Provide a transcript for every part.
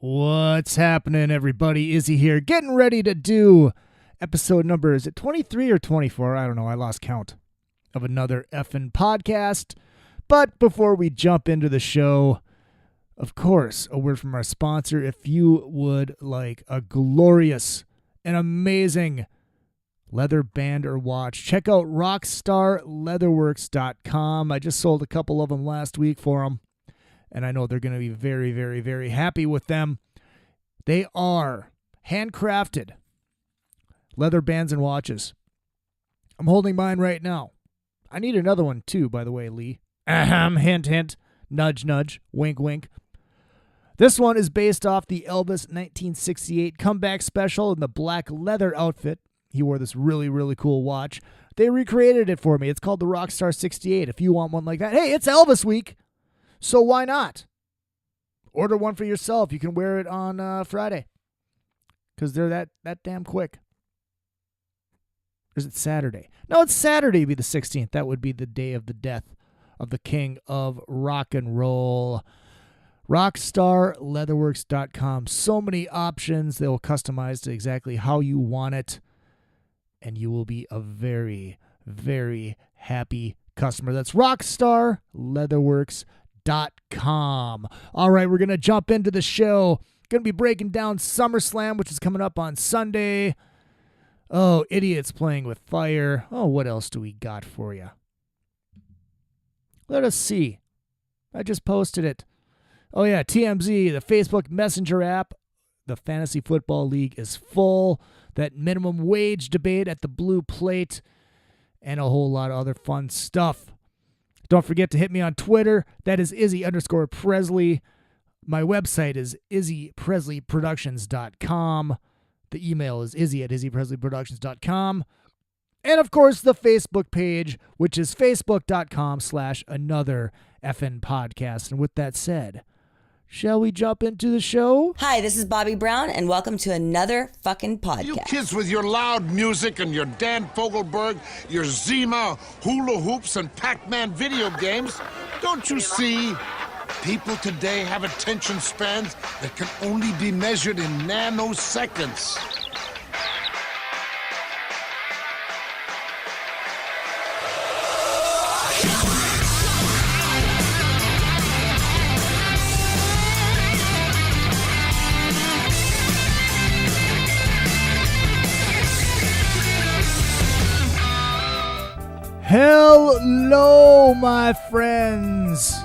What's happening, everybody? Izzy here, getting ready to do episode number, is it 23 or 24? I don't know. I lost count of another effing podcast. But before we jump into the show, of course, a word from our sponsor. If you would like a glorious and amazing leather band or watch, check out rockstarleatherworks.com. I just sold a couple of them last week for them, and I know they're going to be very, very, very happy with them. They are handcrafted leather bands and watches. I'm holding mine right now. I need another one too, by the way, Lee. Hint, hint, nudge, nudge, wink, wink. This one is based off the Elvis 1968 comeback special in the black leather outfit. He wore this really, really cool watch. They recreated it for me. It's called the Rockstar 68. If you want one like that, hey, it's Elvis week, so why not? Order one for yourself. You can wear it on Friday because they're that damn quick. Or is it Saturday? No, it's Saturday, be the 16th. That would be the day of the death of the king of rock and roll. RockstarLeatherworks.com. So many options. They will customize to exactly how you want it. And you will be a very, very happy customer. That's RockstarLeatherworks.com. All right, we're going to jump into the show. Going to be breaking down SummerSlam, which is coming up on Sunday. Oh, Idiots Playing with Fire. Oh, what else do we got for you? Let us see. I just posted it. Oh, yeah, TMZ, the Facebook Messenger app. The Fantasy Football League is full. That minimum wage debate at the Blue Plate. And a whole lot of other fun stuff. Don't forget to hit me on Twitter. That is Izzy_Presley. My website is izzypresleyproductions.com. The email is izzy@izzypresleyproductions.com. And, of course, the Facebook page, which is facebook.com/another effing podcast. And with that said, shall we jump into the show? Hi, this is Bobby Brown, and welcome to another fucking podcast. You kids with your loud music and your Dan Fogelberg, your Zima, hula hoops, and Pac-Man video games, don't you see? People today have attention spans that can only be measured in nanoseconds. Hello, my friends.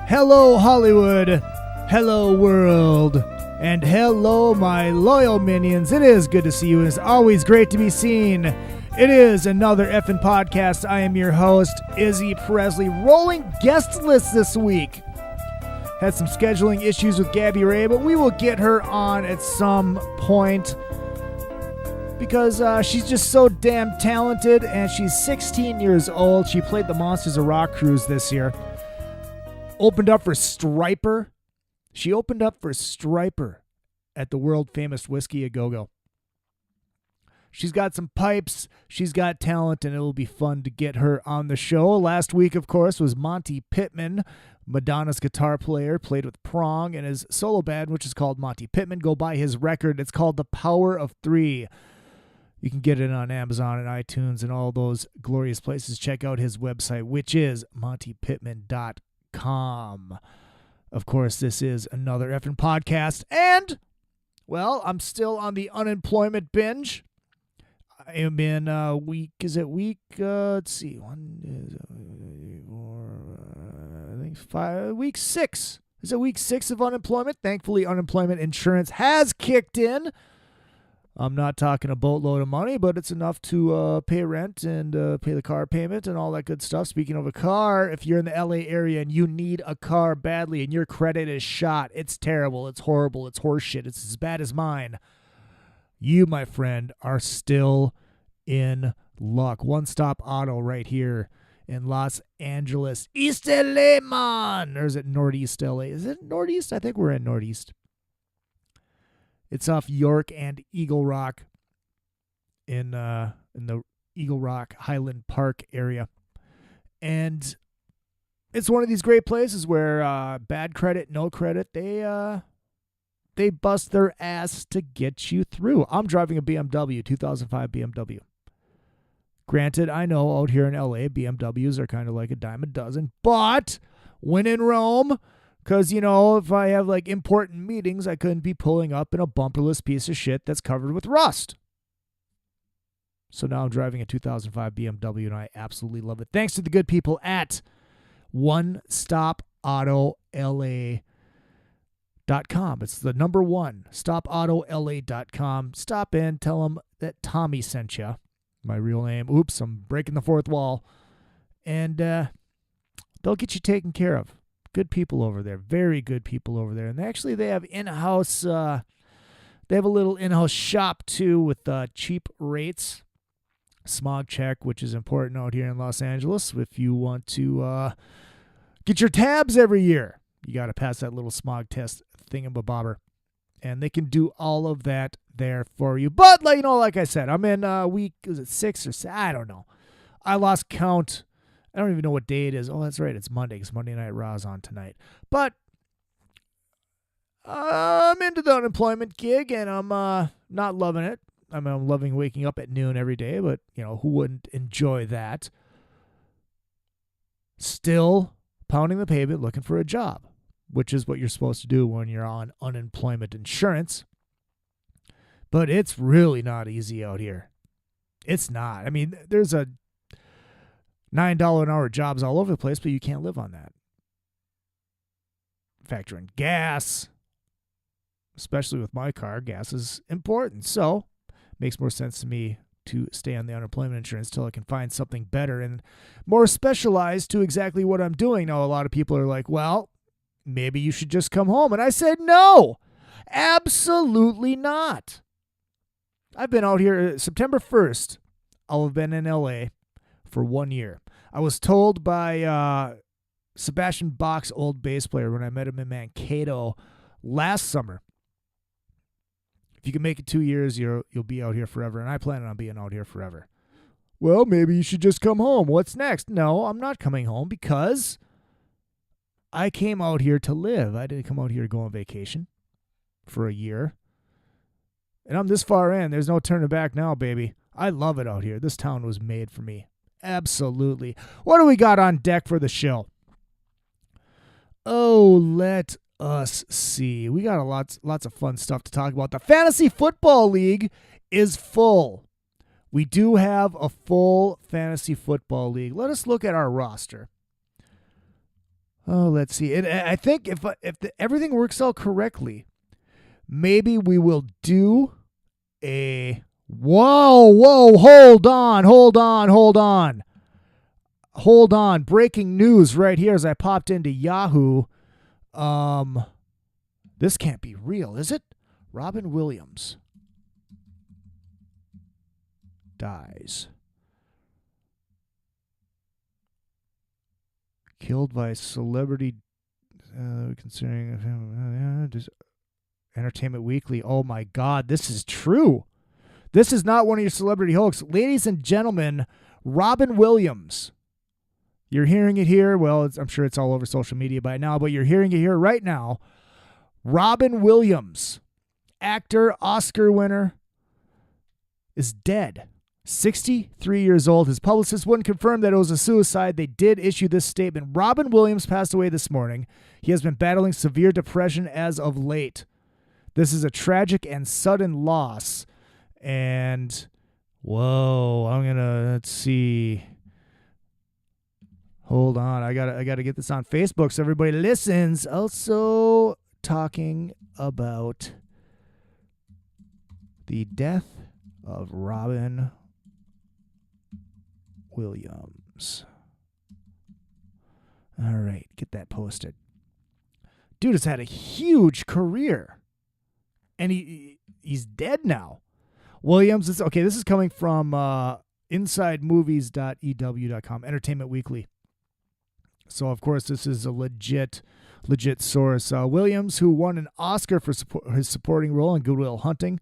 Hello, Hollywood. Hello, world. And hello, my loyal minions. It is good to see you. It's always great to be seen. It is another effing podcast. I am your host, Izzy Presley. Rolling guest list this week. Had some scheduling issues with Gabby Ray, but we will get her on at some point. Because she's just so damn talented, and she's 16 years old. She played the Monsters of Rock cruise this year. Opened up for Striper. She opened up for Striper at the world-famous Whiskey A Go-Go. She's got some pipes. She's got talent, and it'll be fun to get her on the show. Last week, of course, was Monty Pittman, Madonna's guitar player, played with Prong, and his solo band, which is called Monty Pittman. Go buy his record. It's called The Power of Three. You can get it on Amazon and iTunes and all those glorious places. Check out his website, which is montypittman.com. Of course, this is another effing podcast. And, well, I'm still on the unemployment binge. I am in week, let's see, week 6. Is it week 6 of unemployment? Thankfully, unemployment insurance has kicked in. I'm not talking a boatload of money, but it's enough to pay rent and pay the car payment and all that good stuff. Speaking of a car, if you're in the LA area and you need a car badly and your credit is shot, it's terrible, it's horrible, it's horseshit, it's as bad as mine, you, my friend, are still in luck. One Stop Auto right here in Los Angeles. East LA, man! Or is it Northeast LA? Is it Northeast? I think we're in Northeast. It's off York and Eagle Rock in the Eagle Rock Highland Park area. And it's one of these great places where bad credit, no credit, they they bust their ass to get you through. I'm driving a BMW, 2005 BMW. Granted, I know out here in LA, BMWs are kind of like a dime a dozen, but when in Rome, because, you know, if I have like important meetings, I couldn't be pulling up in a bumperless piece of shit that's covered with rust. So now I'm driving a 2005 BMW, and I absolutely love it. Thanks to the good people at OneStopAutoLA.com. It's the number one, StopAutoLA.com. Stop in, tell them that Tommy sent you. My real name. Oops, I'm breaking the fourth wall. And they'll get you taken care of. Good people over there. Very good people over there. And actually, they have in-house, they have a little in-house shop, too, with cheap rates. Smog check, which is important out here in Los Angeles. If you want to get your tabs every year, you got to pass that little smog test thingamabobber. And they can do all of that there for you. But, like, you know, like I said, I'm in week, is it 6 or 7? I don't know. I lost count. I don't even know what day it is. Oh, that's right. It's Monday, because Monday Night Raw's on tonight. But I'm into the unemployment gig, and I'm not loving it. I mean, I'm loving waking up at noon every day, but, you know, who wouldn't enjoy that? Still pounding the pavement looking for a job, which is what you're supposed to do when you're on unemployment insurance. But it's really not easy out here. It's not. I mean, there's a $9 an hour jobs all over the place, but you can't live on that. Factor in gas, especially with my car. Gas is important. So makes more sense to me to stay on the unemployment insurance till I can find something better and more specialized to exactly what I'm doing. Now, a lot of people are like, well, maybe you should just come home. And I said, no, absolutely not. I've been out here September 1st. I'll have been in LA for 1 year. I was told by Sebastian Bach's old bass player when I met him in Mankato last summer, if you can make it 2 years, you'll be out here forever. And I plan on being out here forever. Well, maybe you should just come home. What's next? No, I'm not coming home because I came out here to live. I didn't come out here to go on vacation for a year. And I'm this far in. There's no turning back now, baby. I love it out here. This town was made for me. Absolutely. What do we got on deck for the show? Oh, let us see. We got lots of fun stuff to talk about. The Fantasy Football League is full. We do have a full Fantasy Football League. Let us look at our roster. Oh, let's see. I think if everything works out correctly, maybe we will do a... Whoa, hold on. Breaking news right here as I popped into Yahoo. This can't be real, is it? Robin Williams dies. Killed by celebrity, considering Entertainment Weekly. Oh my God, this is true. This is not one of your celebrity hoax. Ladies and gentlemen, Robin Williams. You're hearing it here. Well, I'm sure it's all over social media by now, but you're hearing it here right now. Robin Williams, actor, Oscar winner, is dead. 63 years old. His publicist wouldn't confirm that it was a suicide. They did issue this statement. Robin Williams passed away this morning. He has been battling severe depression as of late. This is a tragic and sudden loss. And, whoa, let's see. Hold on, I gotta get this on Facebook so everybody listens. Also talking about the death of Robin Williams. All right, get that posted. Dude has had a huge career, and he's dead now. Williams is okay. This is coming from InsideMovies.ew.com, Entertainment Weekly. So of course this is a legit source. Williams, who won an Oscar for his supporting role in Good Will Hunting,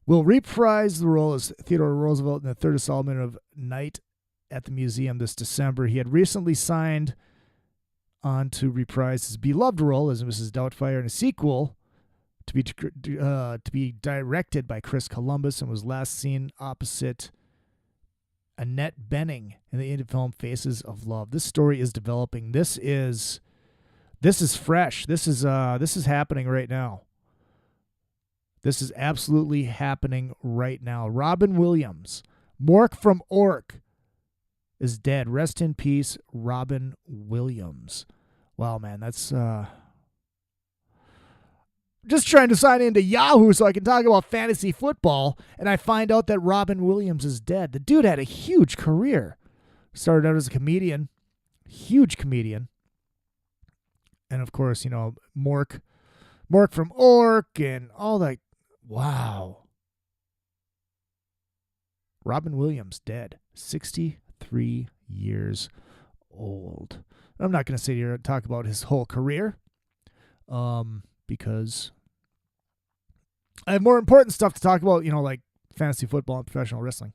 will reprise the role as Theodore Roosevelt in the third installment of Night at the Museum this December. He had recently signed on to reprise his beloved role as Mrs. Doubtfire in a sequel to be directed by Chris Columbus and was last seen opposite Annette Bening in the indie film Faces of Love. This story is developing. This is fresh. This is happening right now. This is absolutely happening right now. Robin Williams, Mork from Ork, is dead. Rest in peace, Robin Williams. Wow, man, that's just trying to sign into Yahoo so I can talk about fantasy football, and I find out that Robin Williams is dead. The dude had a huge career. Started out as a comedian, huge comedian. And of course, you know, Mork from Ork and all that. Wow. Robin Williams dead, 63 years old. I'm not going to sit here and talk about his whole career, because I have more important stuff to talk about, you know, like fantasy football and professional wrestling.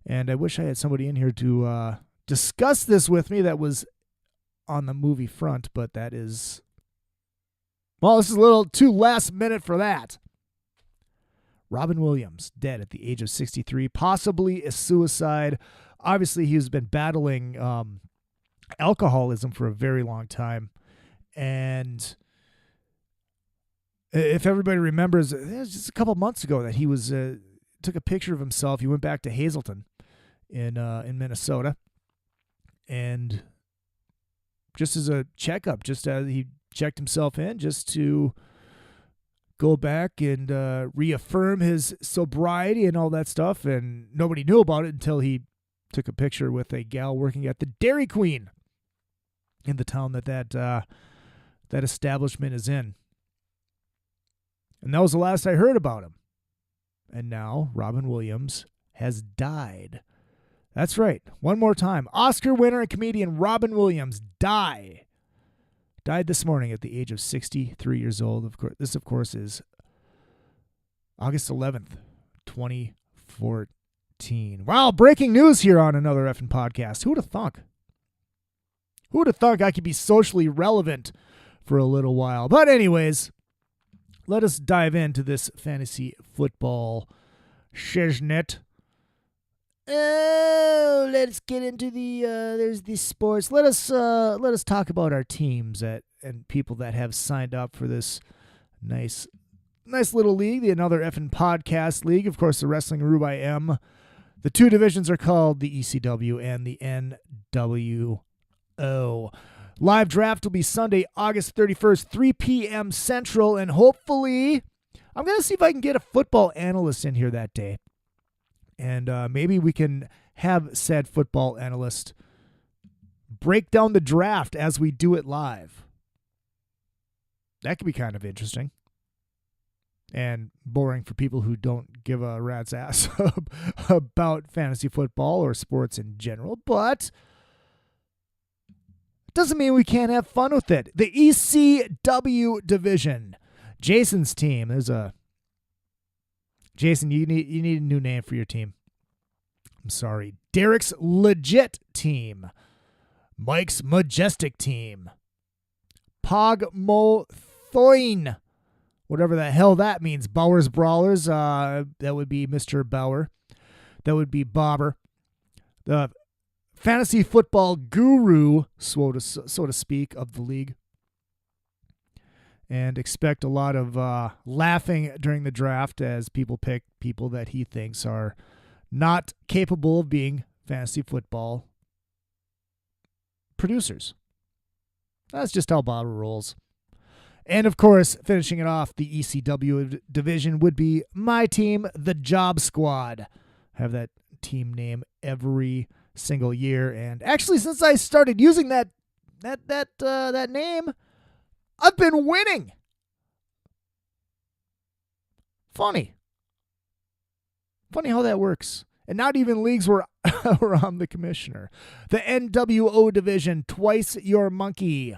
And I wish I had somebody in here to discuss this with me that was on the movie front, but that is, well, this is a little too last minute for that. Robin Williams, dead at the age of 63, possibly a suicide. Obviously, he's been battling alcoholism for a very long time. And if everybody remembers, it was just a couple months ago that he was took a picture of himself. He went back to Hazleton in Minnesota, and just as a checkup, just as he checked himself in, just to go back and reaffirm his sobriety and all that stuff. And nobody knew about it until he took a picture with a gal working at the Dairy Queen in the town that establishment is in. And that was the last I heard about him. And now Robin Williams has died. That's right. One more time. Oscar winner and comedian Robin Williams died this morning at the age of 63 years old. Of course, this, of course, is August 11th, 2014. Wow, breaking news here on Another Effing Podcast. Who would have thunk? Who would have thunk I could be socially relevant for a little while? But anyways, let us dive into this fantasy football shiznit. Oh, let's get into there's the sports. Let us talk about our teams and people that have signed up for this nice little league, the Another Effing Podcast League. Of course, the Wrestling Rube I Am. The two divisions are called the ECW and the NWO. Live draft will be Sunday, August 31st, 3 p.m. Central, and hopefully I'm going to see if I can get a football analyst in here that day. And maybe we can have said football analyst break down the draft as we do it live. That could be kind of interesting. And boring for people who don't give a rat's ass about fantasy football or sports in general. But it doesn't mean we can't have fun with it. The ECW division. Jason's team. Jason, you need a new name for your team. I'm sorry. Derek's legit team. Mike's majestic team. Pogmothoin. Whatever the hell that means. Bauer's Brawlers. That would be Mr. Bauer. That would be Bobber. The fantasy football guru, so to speak, of the league. And expect a lot of laughing during the draft as people pick people that he thinks are not capable of being fantasy football producers. That's just how Bob rolls. And, of course, finishing it off, the ECW division would be my team, the Job Squad. I have that team name every single year. And actually, since I started using that name, I've been winning. Funny how that works. And not even leagues where I'm the commissioner. The NWO division, Twice Your Monkey.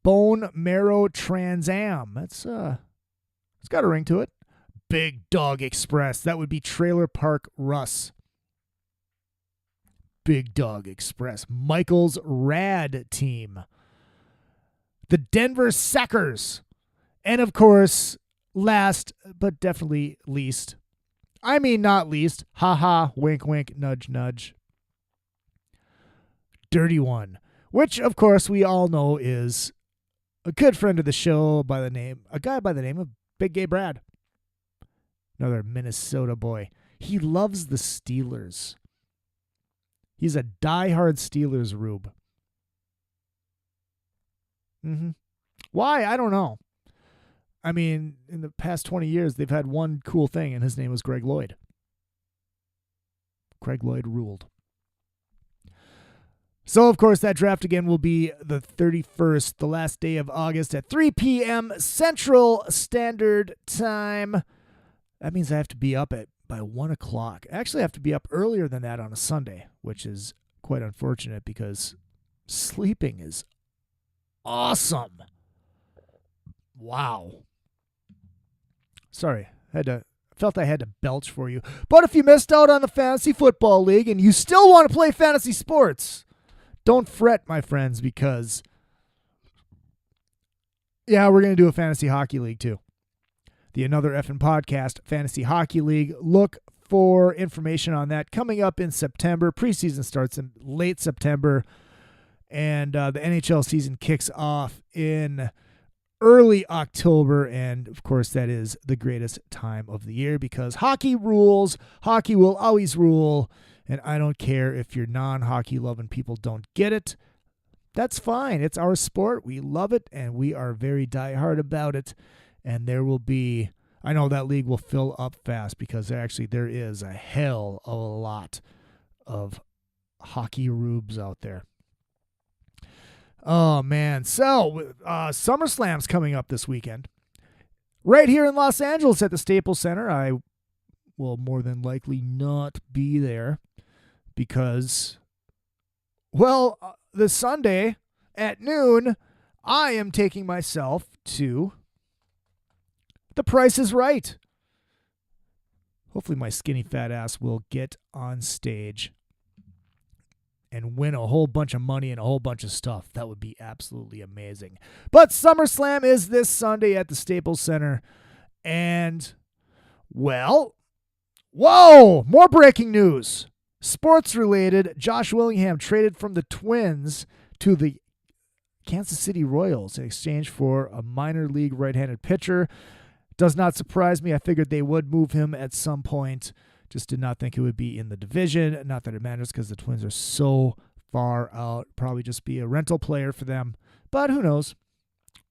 Bone Marrow Trans Am. It's got a ring to it. Big Dog Express. That would be Trailer Park Russ. Big Dog Express. Michael's Rad Team. The Denver Sackers. And, of course, last but definitely least, I mean not least, haha, wink wink, nudge nudge, Dirty One, which of course we all know is a good friend of the show a guy by the name of Big Gay Brad. Another Minnesota boy. He loves the Steelers. He's a diehard Steelers rube. Why? I don't know. I mean, in the past 20 years, they've had one cool thing, and his name was Greg Lloyd. Greg Lloyd ruled. So, of course, that draft again will be the 31st, the last day of August at 3 p.m. Central Standard Time. That means I have to be up by 1 o'clock. Actually, I have to be up earlier than that on a Sunday, which is quite unfortunate because sleeping is awesome. Wow. Sorry, felt I had to belch for you. But if you missed out on the Fantasy Football League and you still want to play fantasy sports, don't fret, my friends, because we're going to do a Fantasy Hockey League too. The Another Effin' Podcast Fantasy Hockey League. Look for information on that coming up in September. Preseason starts in late September, and the NHL season kicks off in early October, and of course that is the greatest time of the year because hockey rules. Hockey will always rule, and I don't care if your non-hockey loving people don't get it. That's fine. It's our sport. We love it, and we are very diehard about it. And there will be, I know that league will fill up fast because there is a hell of a lot of hockey rubes out there. Oh, man. So, SummerSlam's coming up this weekend. Right here in Los Angeles at the Staples Center. I will more than likely not be there because, this Sunday at noon, I am taking myself to The Price is Right. Hopefully my skinny fat ass will get on stage and win a whole bunch of money and a whole bunch of stuff. That would be absolutely amazing. But SummerSlam is this Sunday at the Staples Center. And, more breaking news. Sports related, Josh Willingham traded from the Twins to the Kansas City Royals in exchange for a minor league right-handed pitcher. Does not surprise me. I figured they would move him at some point. Just did not think it would be in the division. Not that it matters because the Twins are so far out. Probably just be a rental player for them. But who knows?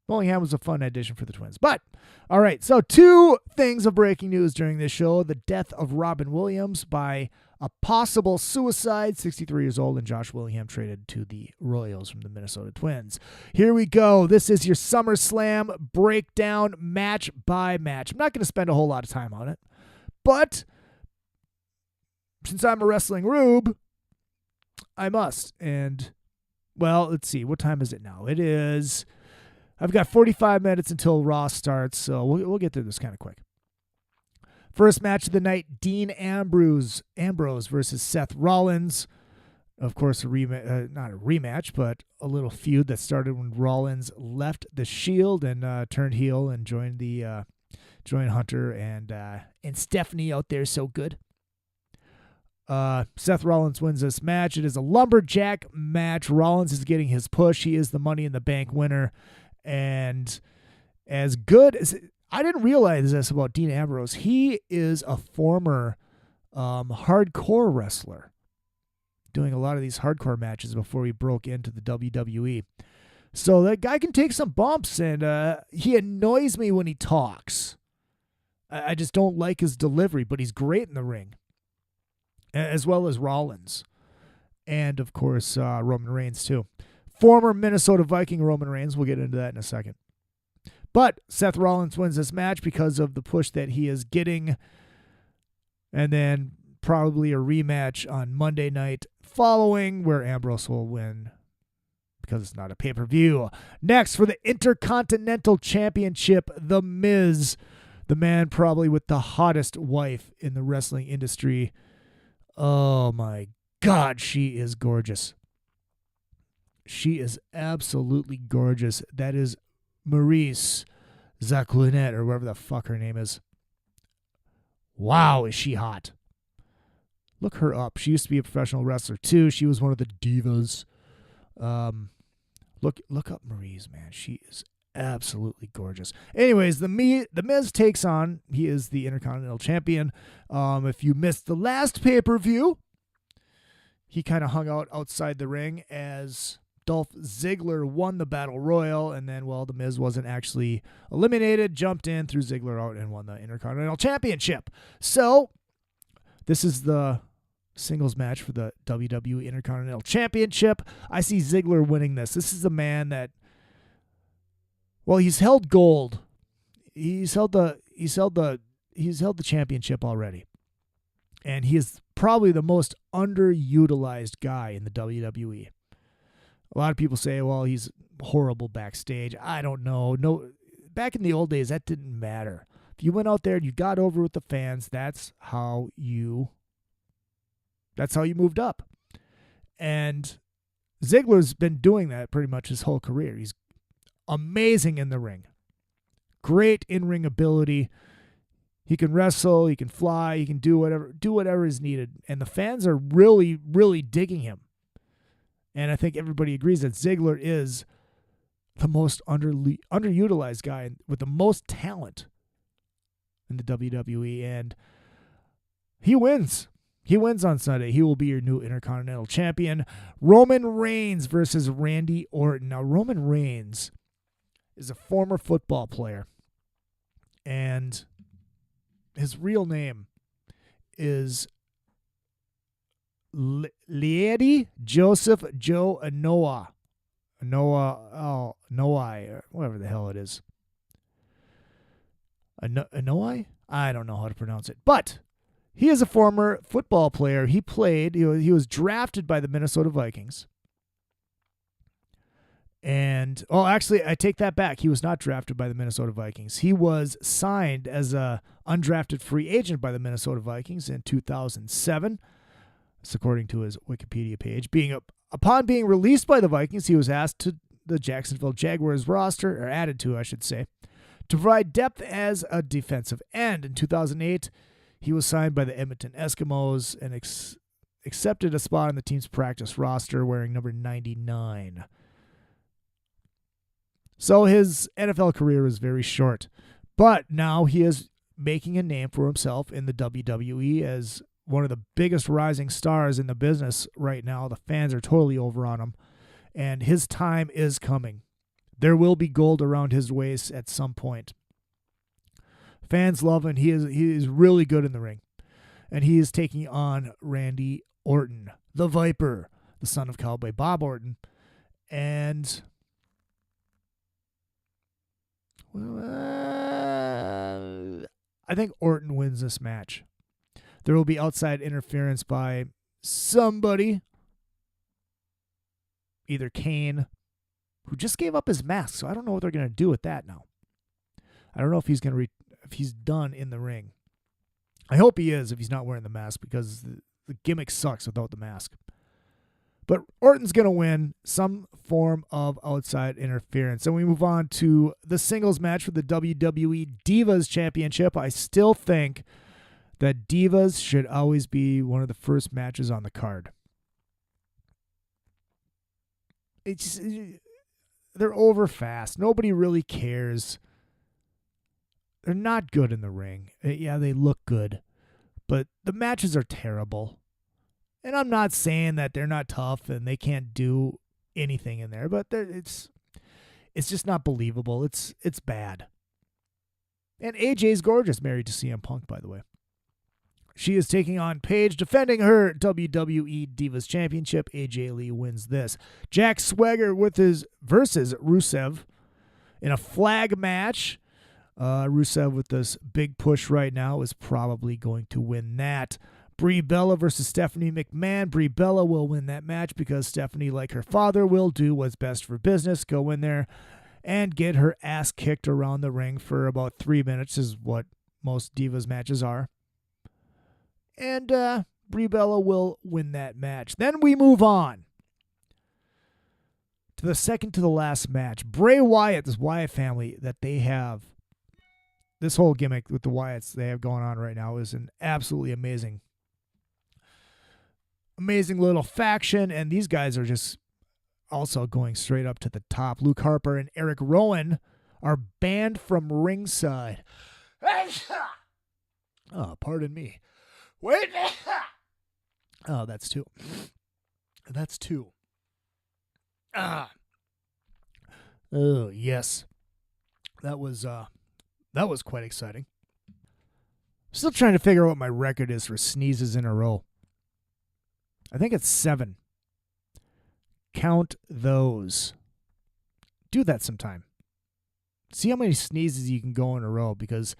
Willingham was a fun addition for the Twins. But, all right. So 2 things of breaking news during this show. The death of Robin Williams by a possible suicide. 63 years old, and Josh Willingham traded to the Royals from the Minnesota Twins. Here we go. This is your SummerSlam breakdown match by match. I'm not going to spend a whole lot of time on it. But since I'm a wrestling rube, I must. And, let's see. What time is it now? I've got 45 minutes until Raw starts, so we'll get through this kind of quick. First match of the night, Dean Ambrose versus Seth Rollins. Of course, not a rematch, but a little feud that started when Rollins left the Shield and turned heel and joined Hunter and Stephanie out there so good. Seth Rollins wins this match. It is a lumberjack match. Rollins is getting his push. He is the Money in the Bank winner. And as good as I didn't realize this about Dean Ambrose, he is a former hardcore wrestler, doing a lot of these hardcore matches before he broke into the WWE. So that guy can take some bumps, and he annoys me when he talks. I just don't like his delivery, but he's great in the ring, as well as Rollins. And, of course, Roman Reigns, too. Former Minnesota Viking Roman Reigns. We'll get into that in a second. But Seth Rollins wins this match because of the push that he is getting. And then probably a rematch on Monday night following where Ambrose will win because it's not a pay-per-view. Next, for the Intercontinental Championship, The Miz. The man probably with the hottest wife in the wrestling industry. Oh, my God, she is gorgeous. She is absolutely gorgeous. That is Maryse, Jacqueline, or whatever the fuck her name is. Wow, is she hot. Look her up. She used to be a professional wrestler too. She was one of the divas. Look up Maryse, man. She is absolutely gorgeous. Anyways, the Miz takes on. He is the Intercontinental Champion. If you missed the last pay-per-view, he kind of hung out outside the ring as Dolph Ziggler won the Battle Royal, and then, well, the Miz wasn't actually eliminated, jumped in, threw Ziggler out, and won the Intercontinental Championship. So, this is the singles match for the WWE Intercontinental Championship. I see Ziggler winning this. This is a man that, well, he's held gold. He's held the championship already. And he is probably the most underutilized guy in the WWE. A lot of people say, well, he's horrible backstage. I don't know. No, back in the old days, that didn't matter. If you went out there and you got over with the fans, that's how you moved up. And Ziggler's been doing that pretty much his whole career. He's amazing in the ring. Great in-ring ability. He can wrestle, he can fly, he can do whatever is needed. And the fans are really, really digging him. And I think everybody agrees that Ziggler is the most underutilized guy with the most talent in the WWE. And he wins. He wins on Sunday. He will be your new Intercontinental Champion. Roman Reigns versus Randy Orton. Now, Roman Reigns is a former football player. And his real name is Liedi Joseph Joe Anoa'i. Anoa'i, whatever the hell it is. Anoa'i? I don't know how to pronounce it. But he is a former football player. He was drafted by the Minnesota Vikings. And, actually, I take that back. He was not drafted by the Minnesota Vikings. He was signed as a undrafted free agent by the Minnesota Vikings in 2007. That's according to his Wikipedia page. Upon being released by the Vikings, he was asked to the Jacksonville Jaguars roster, or added to, I should say, to provide depth as a defensive end. In 2008, he was signed by the Edmonton Eskimos and accepted a spot on the team's practice roster wearing number 99. So his NFL career is very short, but now he is making a name for himself in the WWE as one of the biggest rising stars in the business right now. The fans are totally over on him, and his time is coming. There will be gold around his waist at some point. Fans love him. He is really good in the ring, and he is taking on Randy Orton, the Viper, the son of Cowboy Bob Orton, and I think Orton wins this match. There will be outside interference by somebody, either Kane, who just gave up his mask, so I don't know what they're going to do with that now. I don't know if he's going to if he's done in the ring. I hope he is if he's not wearing the mask, because the gimmick sucks without the mask. But Orton's going to win some form of outside interference. And we move on to the singles match for the WWE Divas Championship. I still think that Divas should always be one of the first matches on the card. They're over fast. Nobody really cares. They're not good in the ring. Yeah, they look good, but the matches are terrible. And I'm not saying that they're not tough and they can't do anything in there, but it's just not believable. It's bad. And AJ's gorgeous, married to CM Punk, by the way. She is taking on Paige, defending her WWE Divas Championship. AJ Lee wins this. Jack Swagger versus Rusev in a flag match. Rusev with this big push right now is probably going to win that. Brie Bella versus Stephanie McMahon. Brie Bella will win that match because Stephanie, like her father, will do what's best for business. Go in there and get her ass kicked around the ring for about 3 minutes is what most Divas matches are. And Brie Bella will win that match. Then we move on to the second to the last match. Bray Wyatt, this Wyatt family that they have, this whole gimmick with the Wyatts they have going on right now is an absolutely amazing little faction, and these guys are just also going straight up to the top. Luke Harper and Eric Rowan are banned from ringside. Oh, pardon me. Wait. Oh, that's two. That's two. Oh, yes. That was quite exciting. Still trying to figure out what my record is for sneezes in a row. I think it's 7. Count those. Do that sometime. See how many sneezes you can go in a row, because,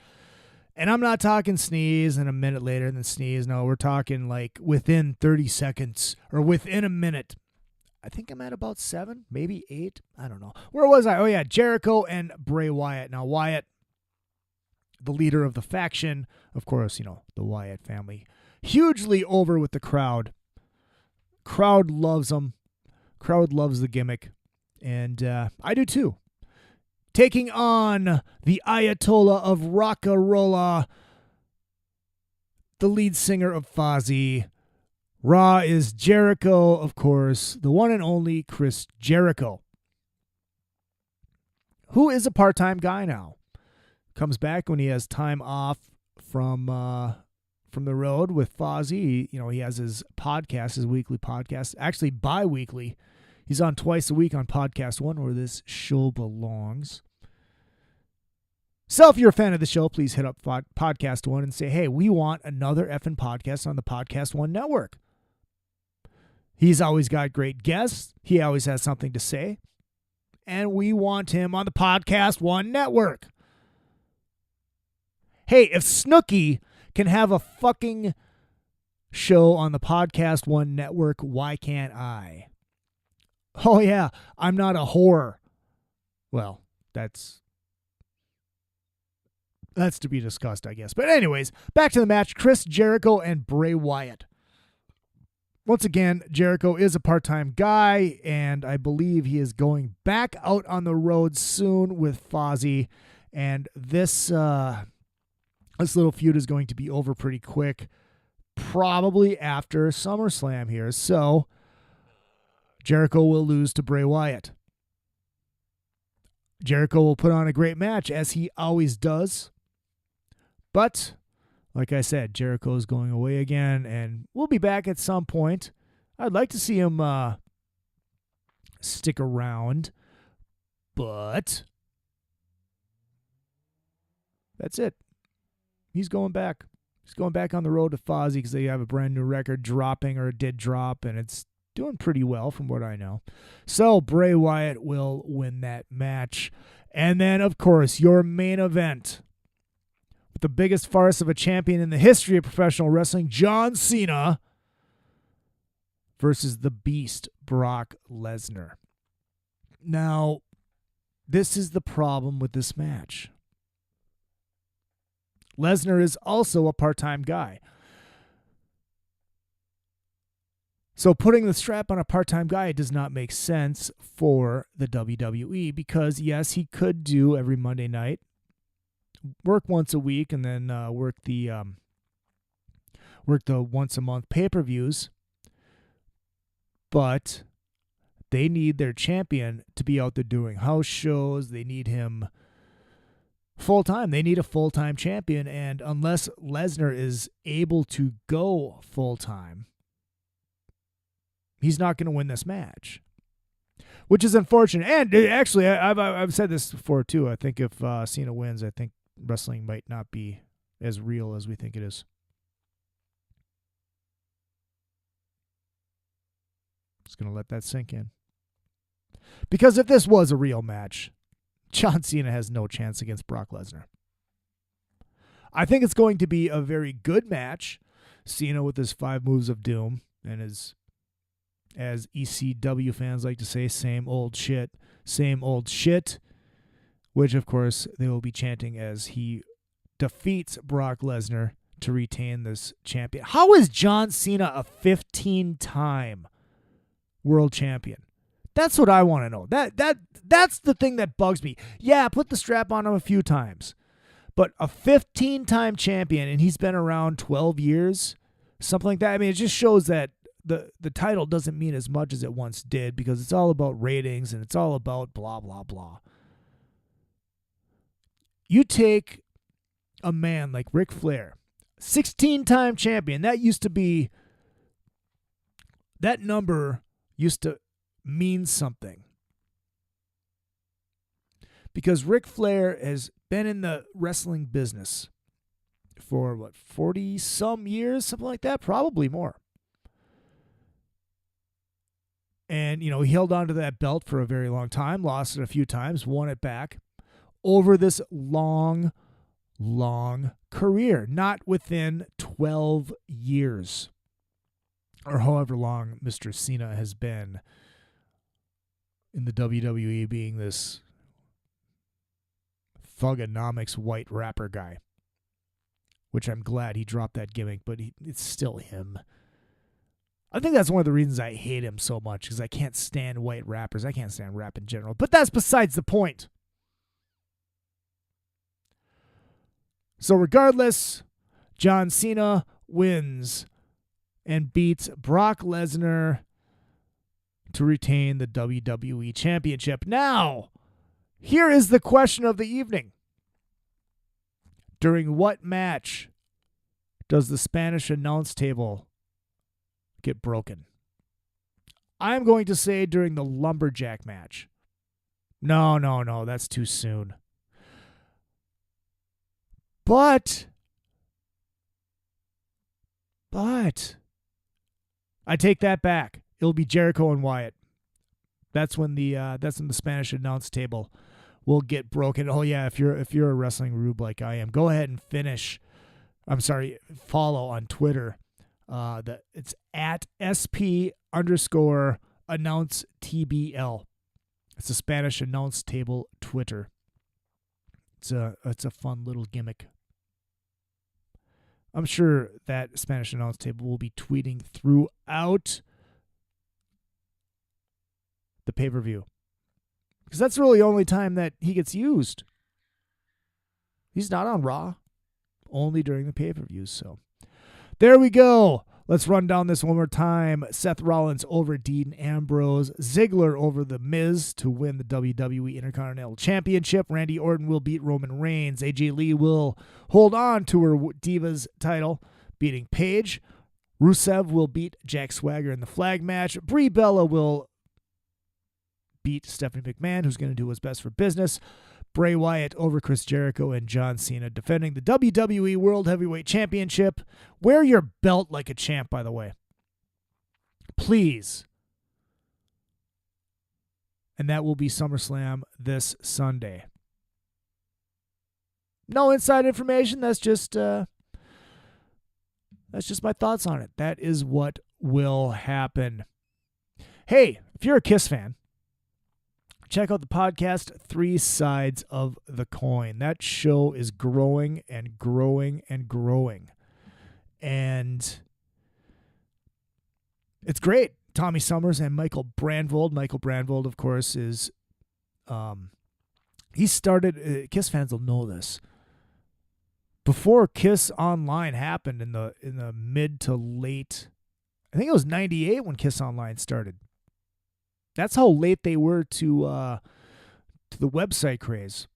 and I'm not talking sneeze and a minute later and then sneeze. No, we're talking like within 30 seconds or within a minute. I think I'm at about 7, maybe 8. I don't know. Where was I? Oh, yeah, Jericho and Bray Wyatt. Now, Wyatt, the leader of the faction, of course, the Wyatt family, hugely over with the crowd. Crowd loves them. Crowd loves the gimmick. And I do too. Taking on the Ayatollah of Rock-a-Rolla, the lead singer of Fozzy. Raw is Jericho, of course, the one and only Chris Jericho, who is a part-time guy now. Comes back when he has time off from the road with Fozzy. He has his podcast, his weekly podcast, actually bi-weekly. He's on twice a week on Podcast One, where this show belongs. So if you're a fan of the show, please hit up Podcast One and say, hey, we want another effing podcast on the Podcast One network. He's always got great guests. He always has something to say. And we want him on the Podcast One network. Hey, if Snooki can have a fucking show on the Podcast One network, why can't I? Oh, yeah, I'm not a whore. Well, that's to be discussed, I guess. But anyways, back to the match. Chris Jericho and Bray Wyatt. Once again, Jericho is a part-time guy, and I believe he is going back out on the road soon with Fozzy. And this little feud is going to be over pretty quick, probably after SummerSlam here. So Jericho will lose to Bray Wyatt. Jericho will put on a great match, as he always does. But like I said, Jericho is going away again, and we'll be back at some point. I'd like to see him stick around, but that's it. He's going back. He's going back on the road to Fozzy because they have a brand new record dropping, or it did drop, and it's doing pretty well from what I know. So Bray Wyatt will win that match. And then, of course, your main event, the biggest farce of a champion in the history of professional wrestling, John Cena versus the Beast, Brock Lesnar. Now, this is the problem with this match. Lesnar is also a part-time guy. So putting the strap on a part-time guy does not make sense for the WWE, because, yes, he could do every Monday night, work once a week, and then work the once a month pay-per-views. But they need their champion to be out there doing house shows. They need him full-time. They need a full-time champion, and unless Lesnar is able to go full-time, he's not going to win this match, which is unfortunate. And actually, I've said this before too. I think if Cena wins, I think wrestling might not be as real as we think it is. Just going to let that sink in. Because if this was a real match, John Cena has no chance against Brock Lesnar. I think it's going to be a very good match. Cena with his 5 moves of doom and his, as ECW fans like to say, same old shit, which, of course, they will be chanting as he defeats Brock Lesnar to retain this champion. How is John Cena a 15-time world champion? That's what I want to know. That's the thing that bugs me. Yeah, put the strap on him a few times, But a 15-time champion, and he's been around 12 years, something like that. I mean, it just shows that the title doesn't mean as much as it once did because it's all about ratings and it's all about blah, blah, blah. You take a man like Ric Flair, 16-time champion. That number used to mean something. Because Ric Flair has been in the wrestling business for, 40-some years? Something like that? Probably more. And, he held on to that belt for a very long time, lost it a few times, won it back over this long, long career, not within 12 years or however long Mr. Cena has been in the WWE, being this Thuganomics white rapper guy, which I'm glad he dropped that gimmick, but it's still him. I think that's one of the reasons I hate him so much, because I can't stand white rappers. I can't stand rap in general. But that's besides the point. So regardless, John Cena wins and beats Brock Lesnar to retain the WWE Championship. Now, here is the question of the evening. During what match does the Spanish announce table get broken? I'm going to say during the lumberjack match. No, that's too soon. But I take that back. It'll be Jericho and Wyatt. That's when the Spanish announce table will get broken. Oh yeah, if you're a wrestling rube like I am, go ahead and follow on Twitter. It's at SP_announce_TBL. It's a Spanish announce table Twitter. It's a fun little gimmick. I'm sure that Spanish announce table will be tweeting throughout the pay-per-view, because that's really the only time that he gets used. He's not on Raw, only during the pay-per-views. So there we go. Let's run down this one more time. Seth Rollins over Dean Ambrose. Ziggler over The Miz to win the WWE Intercontinental Championship. Randy Orton will beat Roman Reigns. AJ Lee will hold on to her Divas title, beating Paige. Rusev will beat Jack Swagger in the flag match. Brie Bella will beat Stephanie McMahon, who's going to do what's best for business. Bray Wyatt over Chris Jericho, and John Cena defending the WWE World Heavyweight Championship. Wear your belt like a champ, by the way. Please. And that will be SummerSlam this Sunday. No inside information. That's just my thoughts on it. That is what will happen. Hey, if you're a Kiss fan, check out the podcast, Three Sides of the Coin. That show is growing and growing and growing. And it's great. Tommy Summers and Michael Brandvold. Michael Brandvold, of course, is he started, Kiss fans will know this, before Kiss Online happened in the mid to late, I think it was 98 when Kiss Online started. That's how late they were to the website craze.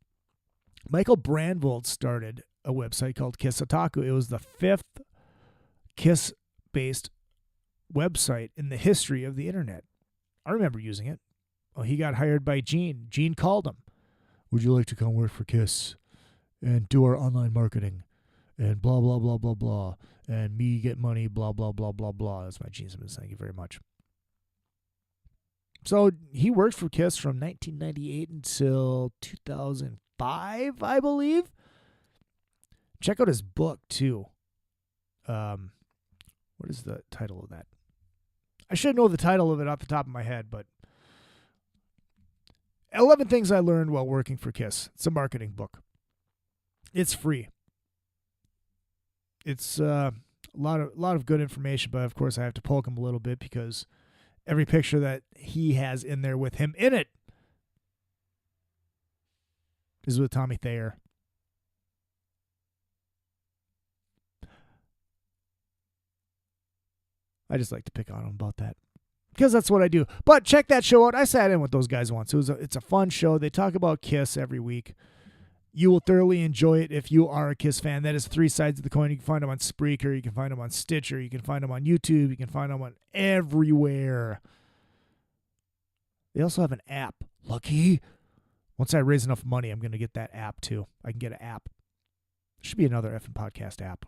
Michael Brandvold started a website called Kiss Otaku. It was the 5th Kiss-based website in the history of the internet. I remember using it. Well, he got hired by Gene. Gene called him. Would you like to come work for Kiss and do our online marketing and blah, blah, blah, blah, blah, and me get money, blah, blah, blah, blah, blah. That's my Gene Simmons. Thank you very much. So he worked for Kiss from 1998 until 2005, I believe. Check out his book, too. What is the title of that? I should know the title of it off the top of my head, but 11 Things I Learned While Working for Kiss. It's a marketing book. It's free. It's a lot of good information, but of course I have to poke him a little bit because every picture that he has in there with him in it is with Tommy Thayer. I just like to pick on them about that because that's what I do. But check that show out. I sat in with those guys once. It's a fun show. They talk about Kiss every week. You will thoroughly enjoy it if you are a Kiss fan. That is three sides of the coin. You can find them on Spreaker. You can find them on Stitcher. You can find them on YouTube. You can find them on everywhere. They also have an app. Lucky. Once I raise enough money, I'm going to get that app too. I can get an app. There should be another effing podcast app.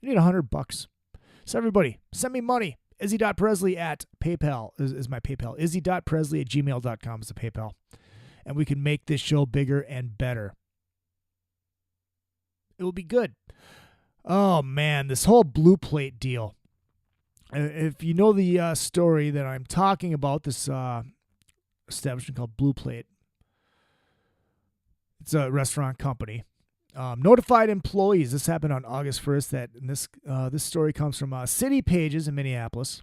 I need $100. So everybody, send me money. Izzy.Presley at PayPal is my PayPal. Izzy.Presley at gmail.com is the PayPal. And we can make this show bigger and better. It will be good. Oh, man, this whole Blue Plate deal. If you know the story that I'm talking about, this establishment called Blue Plate, it's a restaurant company. Notified employees. This happened on August 1st. This story comes from City Pages in Minneapolis.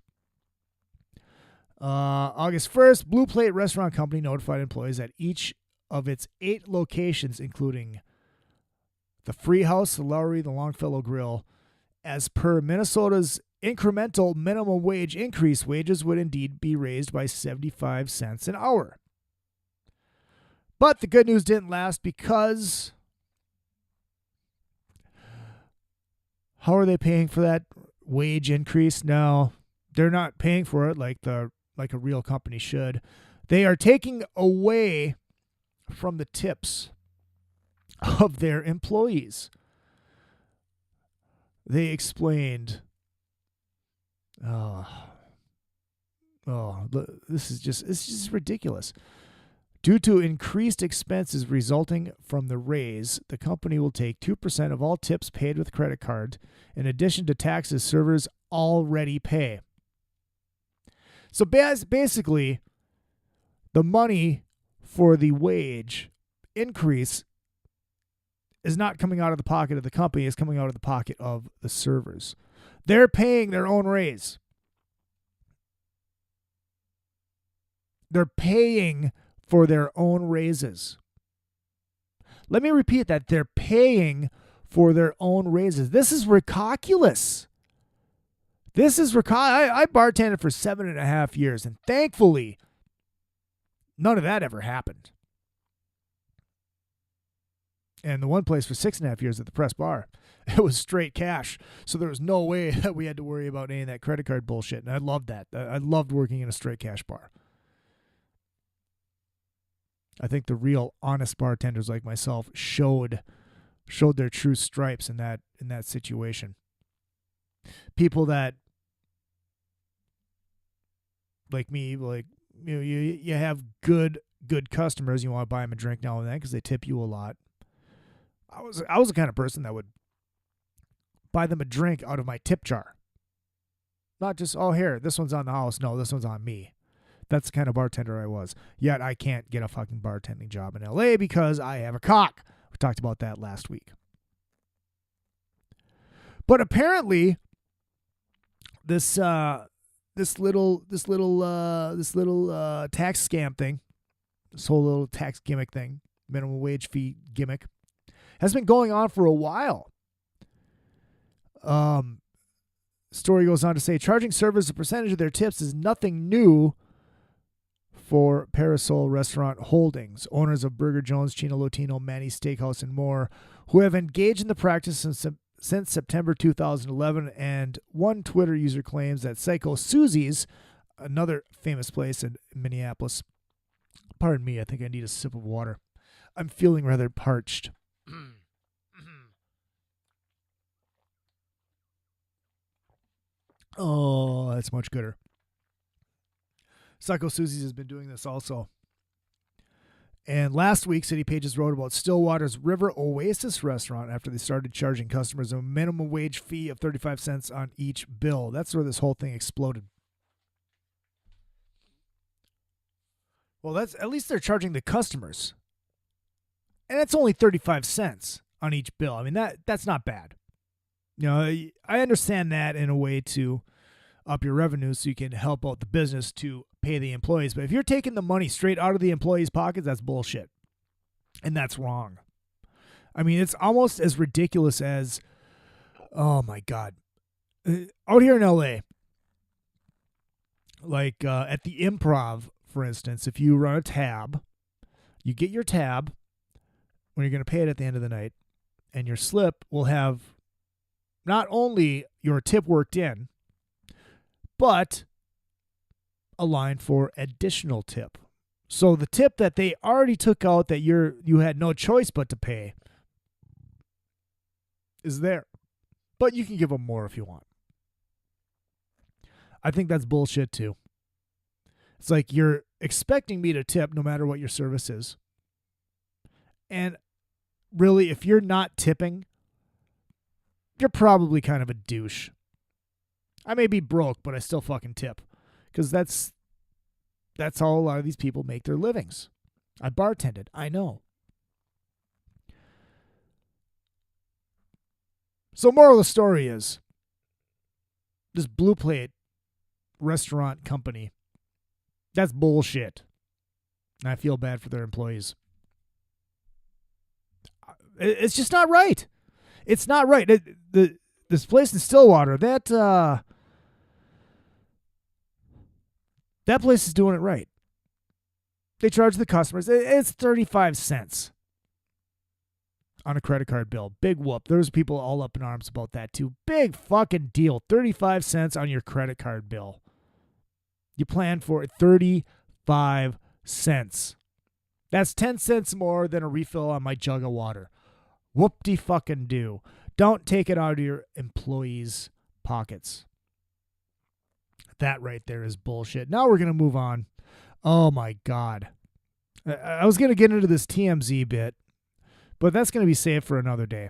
August 1st, Blue Plate Restaurant Company notified employees at each of its 8 locations, including the Free House, the Lowry, the Longfellow Grill. As per Minnesota's incremental minimum wage increase, wages would indeed be raised by 75 cents an hour. But the good news didn't last because how are they paying for that wage increase? No, they're not paying for it like a real company should. They are taking away from the tips of their employees. They explained, this is just ridiculous. Due to increased expenses resulting from the raise, the company will take 2% of all tips paid with credit card, in addition to taxes servers already pay. So basically, the money for the wage increase is not coming out of the pocket of the company, it's coming out of the pocket of the servers. They're paying their own raise. They're paying for their own raises. Let me repeat that. They're paying for their own raises. This is ridiculous. I bartended for 7.5 years, and thankfully, none of that ever happened. And the one place for 6.5 years at the Press Bar, it was straight cash. So there was no way that we had to worry about any of that credit card bullshit. And I loved that. I loved working in a straight cash bar. I think the real honest bartenders like myself showed their true stripes in that situation. People that, like me, you have good customers. You want to buy them a drink now and then because they tip you a lot. I was the kind of person that would buy them a drink out of my tip jar. Not just, here, this one's on the house. No, this one's on me. That's the kind of bartender I was. Yet I can't get a fucking bartending job in LA because I have a cock. We talked about that last week. But apparently, this little tax scam thing, this whole little tax gimmick thing, minimum wage fee gimmick, has been going on for a while. Story goes on to say, charging servers a percentage of their tips is nothing new for Parasol Restaurant Holdings, owners of Burger Jones, Chino Latino, Manny's Steakhouse, and more, who have engaged in the practice since September 2011. And one Twitter user claims that Psycho Susie's, another famous place in Minneapolis, pardon me, I think I need a sip of water. I'm feeling rather parched. Oh, that's much gooder. Psycho Susie's has been doing this also. And last week, City Pages wrote about Stillwater's River Oasis restaurant after they started charging customers a minimum wage fee of 35 cents on each bill. That's where this whole thing exploded. Well, that's at least they're charging the customers. And it's only 35 cents on each bill. I mean, that's not bad. You know, I understand that in a way to up your revenue so you can help out the business to pay the employees. But if you're taking the money straight out of the employees' pockets, that's bullshit. And that's wrong. I mean, it's almost as ridiculous as, oh my God. Out here in LA, Like at the Improv, for instance, if you run a tab, you get your tab when you're going to pay it at the end of the night, and your slip will have not only your tip worked in, but a line for additional tip. So the tip that they already took out that you had no choice but to pay is there. But you can give them more if you want. I think that's bullshit too. It's like you're expecting me to tip no matter what your service is. And really, if you're not tipping, you're probably kind of a douche. I may be broke, but I still fucking tip. Because that's how a lot of these people make their livings. I bartended. I know. So moral of the story is, this Blue Plate restaurant company, that's bullshit. And I feel bad for their employees. It's just not right. It's not right. This place in Stillwater, that place is doing it right. They charge the customers. It's 35 cents on a credit card bill. Big whoop. There's people all up in arms about that too. Big fucking deal. 35 cents on your credit card bill. You plan for it. 35 cents. That's 10 cents more than a refill on my jug of water. Whoop-de-fucking-do. Don't take it out of your employees' pockets. That right there is bullshit. Now we're going to move on. Oh, my God. I was going to get into this TMZ bit, but that's going to be saved for another day.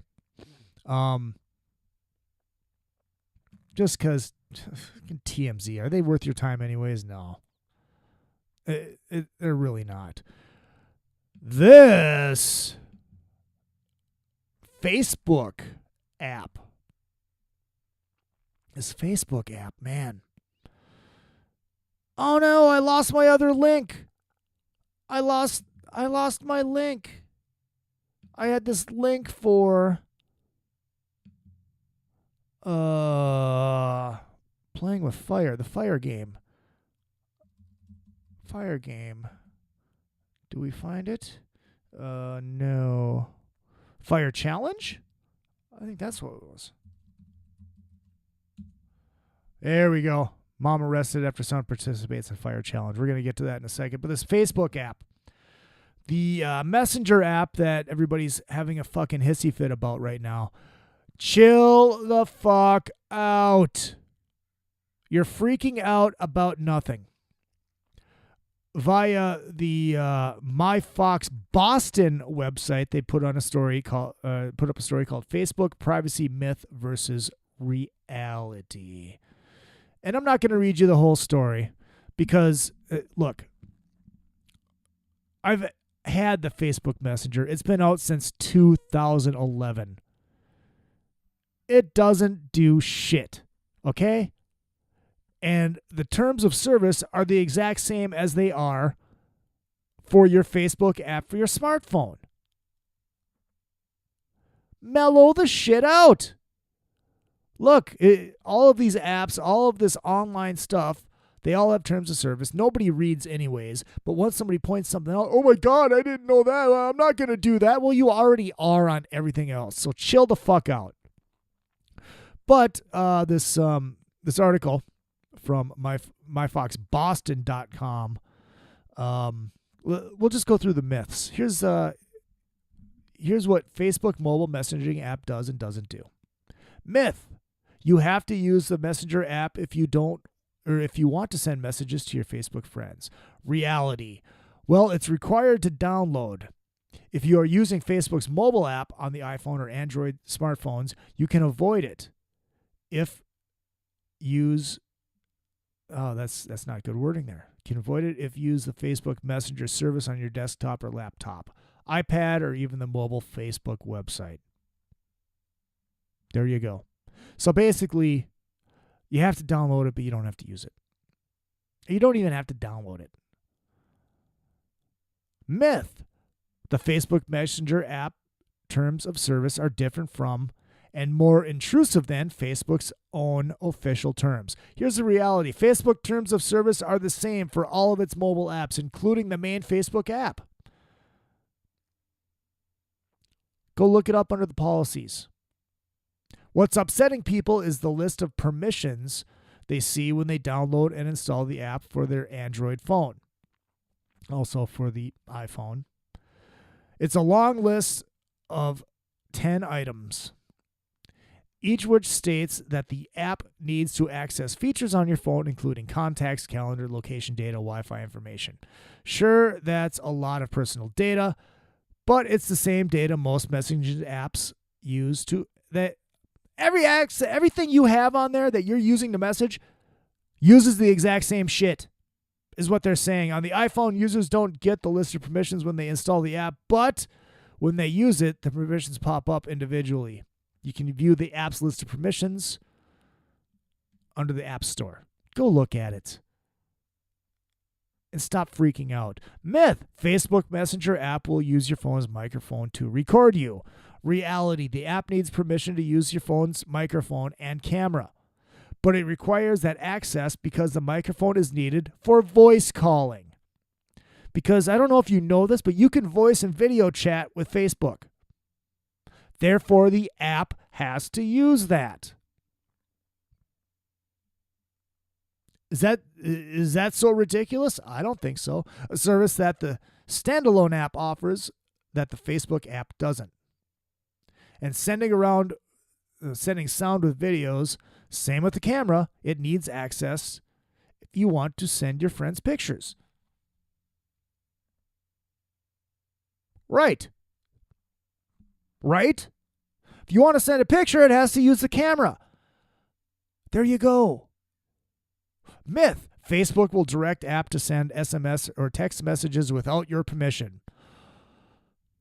Just because TMZ, are they worth your time anyways? No. They're really not. This Facebook app. This Facebook app, man. Oh no, I lost my other link. I lost my link. I had this link for playing with fire, the fire game. Fire game. Do we find it? No. Fire challenge? I think that's what it was. There we go. Mom arrested after son participates in fire challenge. We're going to get to that in a second. But this Facebook app, the messenger app that everybody's having a fucking hissy fit about right now. Chill the fuck out. You're freaking out about nothing. Via the MyFox Boston website, they put up a story called "Facebook Privacy Myth versus Reality." And I'm not going to read you the whole story because, look, I've had the Facebook Messenger. It's been out since 2011. It doesn't do shit, okay? And the terms of service are the exact same as they are for your Facebook app for your smartphone. Mellow the shit out. Look, all of these apps, all of this online stuff, they all have terms of service. Nobody reads anyways. But once somebody points something out, oh my God, I didn't know that. I'm not going to do that. Well, you already are on everything else. So chill the fuck out. But this article from myfoxboston.com, we'll just go through the myths. Here's what Facebook mobile messaging app does and doesn't do. Myth: you have to use the Messenger app if you want to send messages to your Facebook friends. Reality: well, it's required to download. If you are using Facebook's mobile app on the iPhone or Android smartphones, you can avoid it. That's not good wording there. You can avoid it if you use the Facebook Messenger service on your desktop or laptop, iPad, or even the mobile Facebook website. There you go. So basically, you have to download it, but you don't have to use it. You don't even have to download it. Myth: the Facebook Messenger app terms of service are different from and more intrusive than Facebook's own official terms. Here's the reality. Facebook terms of service are the same for all of its mobile apps, including the main Facebook app. Go look it up under the policies. What's upsetting people is the list of permissions they see when they download and install the app for their Android phone. Also for the iPhone. It's a long list of 10 items, each which states that the app needs to access features on your phone, including contacts, calendar, location data, Wi-Fi information. Sure, that's a lot of personal data, but it's the same data most messaging apps use to that everything you have on there that you're using to message uses the exact same shit, is what they're saying. On the iPhone, users don't get the list of permissions when they install the app, but when they use it, the permissions pop up individually. You can view the app's list of permissions under the App Store. Go look at it. And stop freaking out. Myth. Facebook Messenger app will use your phone's microphone to record you. Reality. The app needs permission to use your phone's microphone and camera, but it requires that access because the microphone is needed for voice calling. Because I don't know if you know this, but you can voice and video chat with Facebook. Therefore, the app has to use that. Is that so ridiculous? I don't think so. A service that the standalone app offers that the Facebook app doesn't. And sending sound with videos, same with the camera, it needs access if you want to send your friends pictures. Right? If you want to send a picture, it has to use the camera. There you go. Myth. Facebook will direct app to send SMS or text messages without your permission.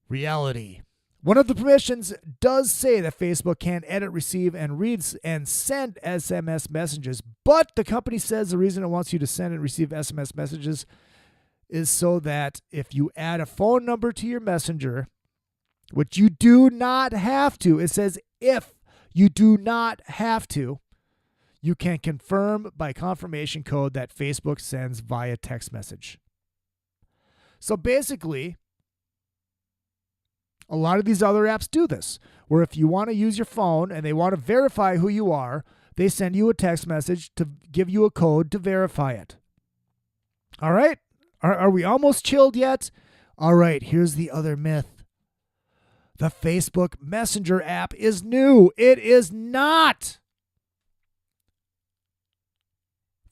Reality. One of the permissions does say that Facebook can edit, receive, and read and send SMS messages, but the company says the reason it wants you to send and receive SMS messages is so that if you add a phone number to your messenger, which you do not have to, it says if you do not have to, you can confirm by confirmation code that Facebook sends via text message. So basically, a lot of these other apps do this, where if you want to use your phone and they want to verify who you are, they send you a text message to give you a code to verify it. All right? Are we almost chilled yet? All right, here's the other myth. The Facebook Messenger app is new. It is not.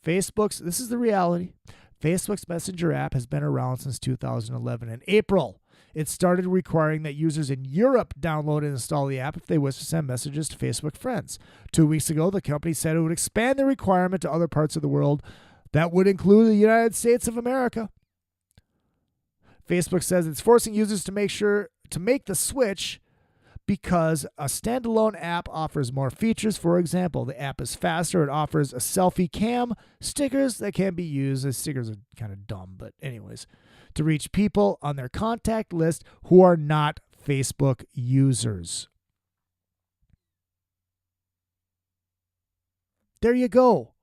This is the reality. Facebook's Messenger app has been around since 2011. In April, it started requiring that users in Europe download and install the app if they wish to send messages to Facebook friends. 2 weeks ago, the company said it would expand the requirement to other parts of the world. That would include the United States of America. Facebook says it's forcing users to make the switch because a standalone app offers more features. For example, the app is faster. It offers a selfie cam, stickers that can be used. The stickers are kind of dumb, but anyways, to reach people on their contact list who are not Facebook users. There you go.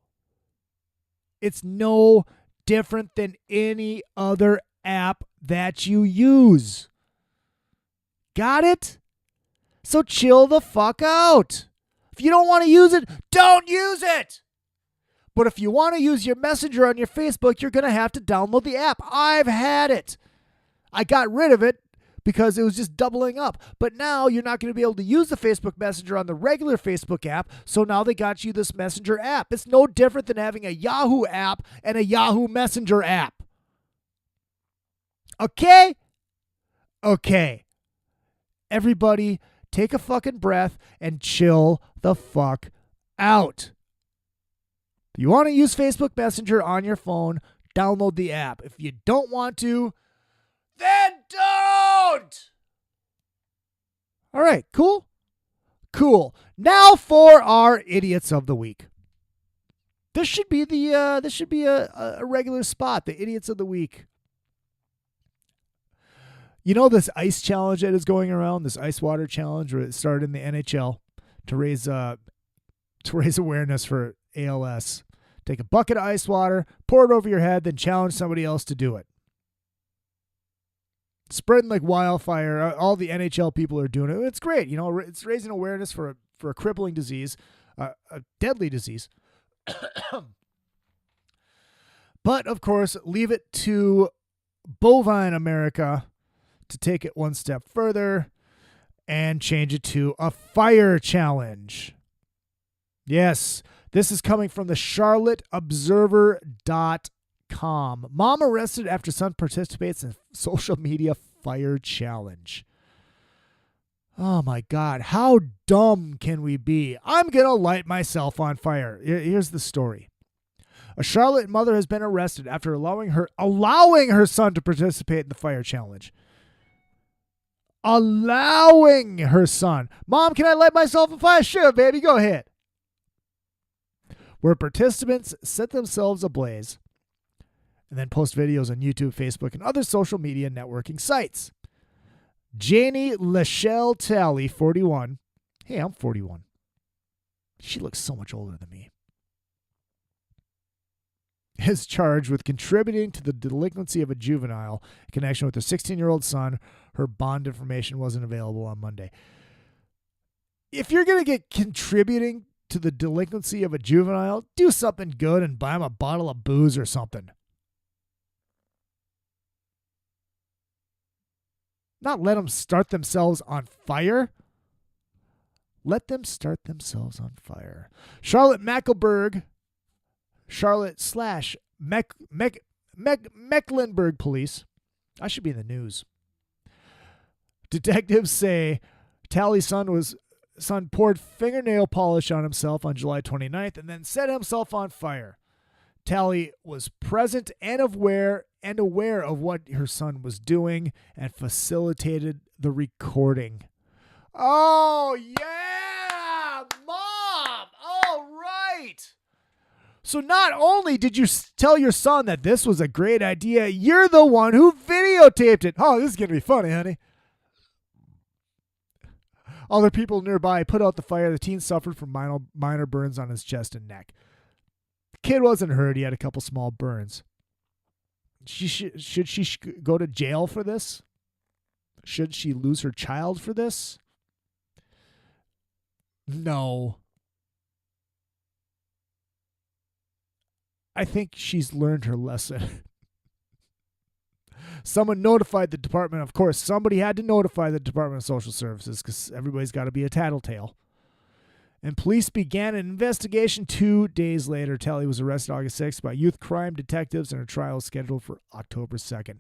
It's no different than any other app that you use. Got it? So chill the fuck out. If you don't want to use it, don't use it. But if you want to use your Messenger on your Facebook, you're going to have to download the app. I've had it. I got rid of it because it was just doubling up. But now you're not going to be able to use the Facebook Messenger on the regular Facebook app, so now they got you this Messenger app. It's no different than having a Yahoo app and a Yahoo Messenger app. Okay? Okay. Everybody, take a fucking breath and chill the fuck out. If you want to use Facebook Messenger on your phone, download the app. If you don't want to, then don't! All right, cool? Cool. Now for our idiots of the week. This should be a regular spot, the idiots of the week. You know this ice challenge that is going around, this ice water challenge, where it started in the NHL to raise to raise awareness for ALS. Take a bucket of ice water, pour it over your head, then challenge somebody else to do it. Spreading like wildfire. All the NHL people are doing it. It's great. You know, it's raising awareness for a crippling disease, a deadly disease. But, of course, leave it to Bovine America to take it one step further and change it to a fire challenge. Yes, this is coming from the charlotteobserver.com. Mom arrested after son participates in social media fire challenge. Oh my God, how dumb can we be? I'm going to light myself on fire. Here's the story. A Charlotte mother has been arrested after allowing her son to participate in the fire challenge. Allowing her son. Mom, can I light myself on fire? Sure, baby, go ahead. Where participants set themselves ablaze and then post videos on YouTube, Facebook, and other social media networking sites. Janie Lachelle Talley, 41. Hey, I'm 41. She looks so much older than me. Is charged with contributing to the delinquency of a juvenile in connection with her 16-year-old son. Her bond information wasn't available on Monday. If you're going to get contributing to the delinquency of a juvenile, do something good and buy him a bottle of booze or something. Not let them start themselves on fire. Let them start themselves on fire. Charlotte Mecklenburg police. I should be in the news. Detectives say Talley's son poured fingernail polish on himself on July 29th and then set himself on fire. Talley was present and aware of what her son was doing and facilitated the recording. Oh, yeah, Mom. All right. So not only did you tell your son that this was a great idea, you're the one who videotaped it. Oh, this is going to be funny, honey. Other people nearby put out the fire. The teen suffered from minor burns on his chest and neck. The kid wasn't hurt. He had a couple small burns. Should she go to jail for this? Should she lose her child for this? No. I think she's learned her lesson. Someone notified the department. Of course, somebody had to notify the Department of Social Services because everybody's got to be a tattletale. And police began an investigation 2 days later. Talley was arrested August 6th by youth crime detectives, and her trial is scheduled for October 2nd.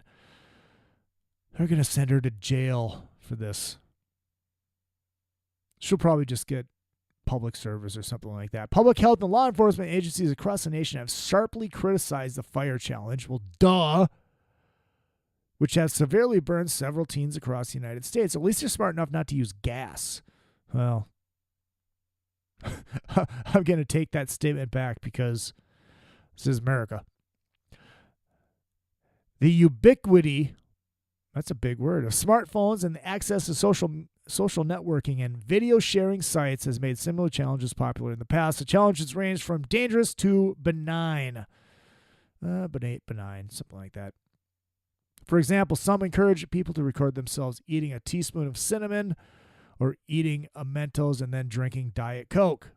They're going to send her to jail for this. She'll probably just get public service or something like that. Public health and law enforcement agencies across the nation have sharply criticized the fire challenge. Well, duh. Which has severely burned several teens across the United States. At least they're smart enough not to use gas. Well, I'm going to take that statement back because this is America. The ubiquity, that's a big word, of smartphones and the access to social networking and video sharing sites has made similar challenges popular in the past. The challenges range from dangerous to benign. Benign, something like that. For example, some encourage people to record themselves eating a teaspoon of cinnamon or eating a Mentos and then drinking Diet Coke.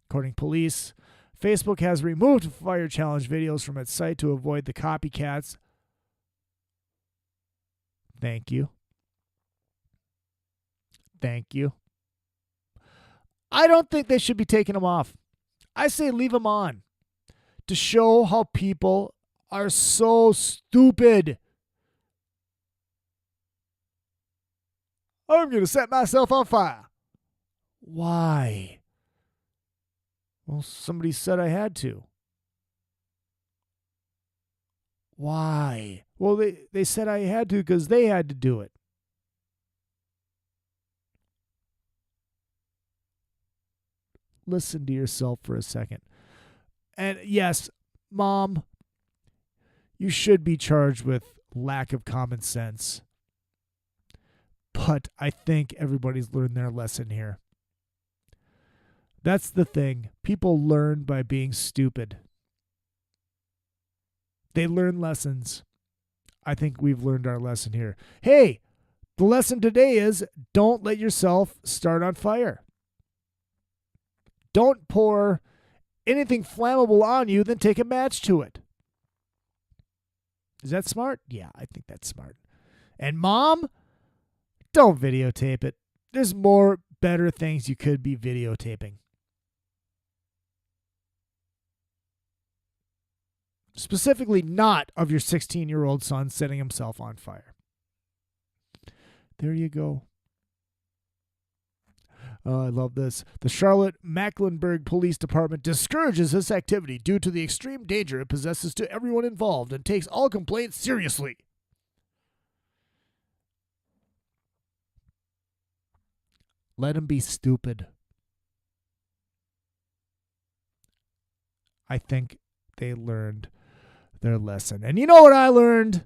According to police, Facebook has removed fire challenge videos from its site to avoid the copycats. Thank you. Thank you. I don't think they should be taking them off. I say leave them on to show how people are so stupid. I'm going to set myself on fire. Why? Well, somebody said I had to. Why? Well, they said I had to because they had to do it. Listen to yourself for a second. And yes, Mom, you should be charged with lack of common sense. But I think everybody's learned their lesson here. That's the thing. People learn by being stupid. They learn lessons. I think we've learned our lesson here. Hey, the lesson today is don't let yourself start on fire. Don't pour anything flammable on you, then take a match to it. Is that smart? Yeah, I think that's smart. And mom, don't videotape it. There's more better things you could be videotaping. Specifically not of your 16-year-old son setting himself on fire. There you go. I love this. The Charlotte Mecklenburg Police Department discourages this activity due to the extreme danger it possesses to everyone involved and takes all complaints seriously. Let him be stupid. I think they learned their lesson. And you know what I learned?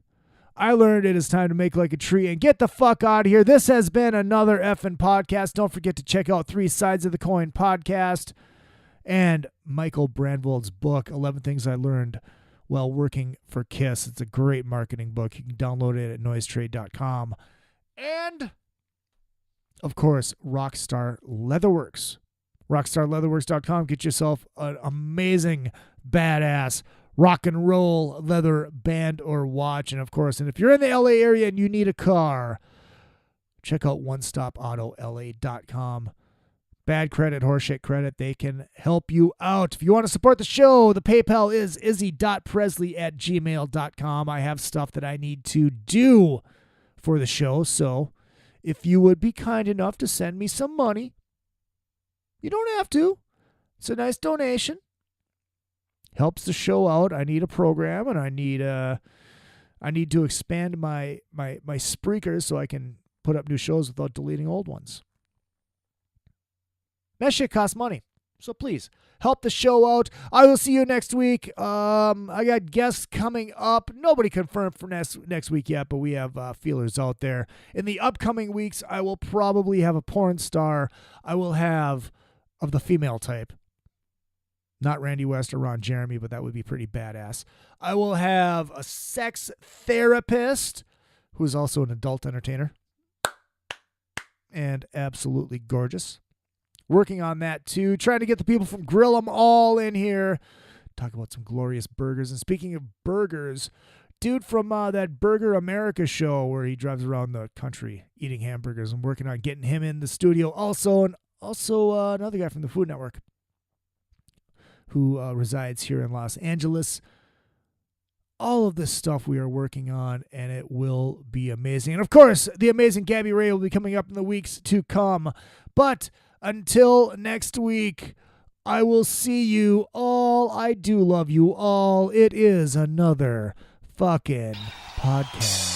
I learned it is time to make like a tree and get the fuck out of here. This has been another effing podcast. Don't forget to check out 3 Sides of the Coin podcast and Michael Brandvold's book, 11 Things I Learned While Working for KISS. It's a great marketing book. You can download it at noisetrade.com. And, of course, Rockstar Leatherworks. RockstarLeatherworks.com. Get yourself an amazing, badass rock and roll leather band or watch. And of course, and if you're in the LA area and you need a car, check out OneStopAutoLA.com. Bad credit, horseshit credit, they can help you out. If you want to support the show, the PayPal is izzy.presley@gmail.com. I have stuff that I need to do for the show, so if you would be kind enough to send me some money, you don't have to. It's a nice donation. Helps the show out. I need a program, and I need to expand my Spreakers so I can put up new shows without deleting old ones. That shit costs money. So please, help the show out. I will see you next week. I got guests coming up. Nobody confirmed for next week yet, but we have feelers out there. In the upcoming weeks, I will probably have a porn star. I will have of the female type. Not Randy West or Ron Jeremy, but that would be pretty badass. I will have a sex therapist who is also an adult entertainer and absolutely gorgeous. Working on that too. Trying to get the people from Grill 'em All in here. Talk about some glorious burgers. And speaking of burgers, dude from that Burger America show where he drives around the country eating hamburgers. I'm working on getting him in the studio also. And also another guy from the Food Network who resides here in Los Angeles. All of this stuff we are working on, and it will be amazing. And, of course, the amazing Gabby Ray will be coming up in the weeks to come. But until next week, I will see you all. I do love you all. It is another fucking podcast.